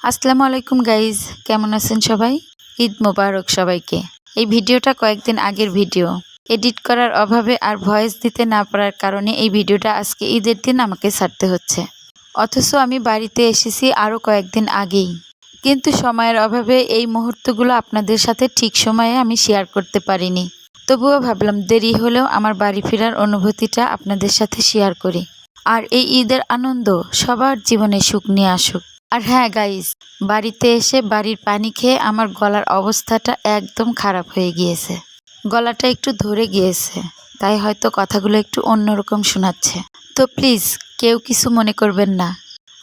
আসসালামু আলাইকুম গাইজ, কেমন আছেন সবাই? ঈদ মোবারক সবাইকে। এই ভিডিওটা কয়েকদিন আগের ভিডিও, এডিট করার অভাবে আর ভয়েস দিতে না পারার কারণে এই ভিডিওটা আজকে ঈদের দিন আমাকে ছাড়তে হচ্ছে। অথচ আমি বাড়িতে এসেছি আরও কয়েকদিন আগেই, কিন্তু সময়ের অভাবে এই মুহূর্তগুলো আপনাদের সাথে ঠিক সময়ে আমি শেয়ার করতে পারিনি। তবুও ভাবলাম দেরি হলেও আমার বাড়ি ফেরার অনুভূতিটা আপনাদের সাথে শেয়ার করি, আর এই ঈদের আনন্দ সবার জীবনে সুখ নিয়ে আসুক। আর হ্যাঁ গাইস, বাড়িতে এসে বাড়ির পানি খেয়ে আমার গলার অবস্থাটা একদম খারাপ হয়ে গিয়েছে। গলাটা একটু ধরে গিয়েছে, তাই হয়তো কথাগুলো একটু অন্যরকম শোনাচ্ছে। তো প্লিজ কেউ কিছু মনে করবেন না।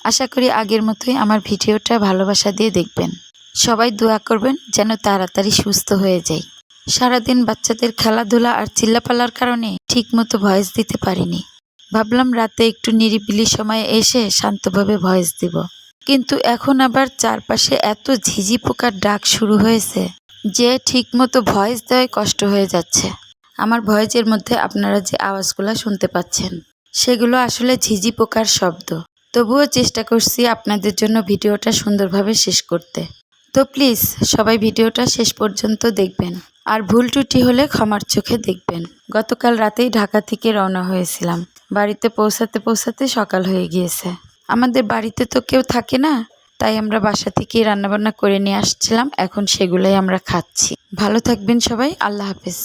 আশা করি আগের মতোই আমার ভিডিওটা ভালোবাসা দিয়ে দেখবেন। সবাই দোয়া করবেন যেন তাড়াতাড়ি সুস্থ হয়ে যাই। সারাদিন বাচ্চাদের খেলাধুলা আর চিল্লাপাল্লার কারণে ঠিকমতো ভয়েস দিতে পারিনি। ভাবলাম রাতে একটু নিরিবিলি সময়ে এসে শান্তভাবে ভয়েস দিব, কিন্তু এখন আবার চারপাশে এত ঝিঝি পোকার ডাক শুরু হয়েছে যে ঠিকমতো ভয়েস দেওয়াই কষ্ট হয়ে যাচ্ছে। আমার ভয়েসের মধ্যে আপনারা যে আওয়াজগুলো শুনতে পাচ্ছেন সেগুলো আসলে ঝিঝি পোকার শব্দ। তবুও চেষ্টা করছি আপনাদের জন্য ভিডিওটা সুন্দরভাবে শেষ করতে। তো প্লিজ সবাই ভিডিওটা শেষ পর্যন্ত দেখবেন, আর ভুল ত্রুটি হলে ক্ষমার চোখে দেখবেন। গতকাল রাতেই ঢাকা থেকে রওনা হয়েছিলাম। বাড়িতে পৌঁছাতে পৌঁছাতে সকাল হয়ে গিয়েছে। আমাদের বাড়িতে তো কেউ থাকে না, তাই আমরা বাসা থেকেই রান্নাবান্না করে নিয়ে আসছিলাম। এখন সেগুলোই আমরা খাচ্ছি। ভালো থাকবেন সবাই, আল্লাহ হাফেজ।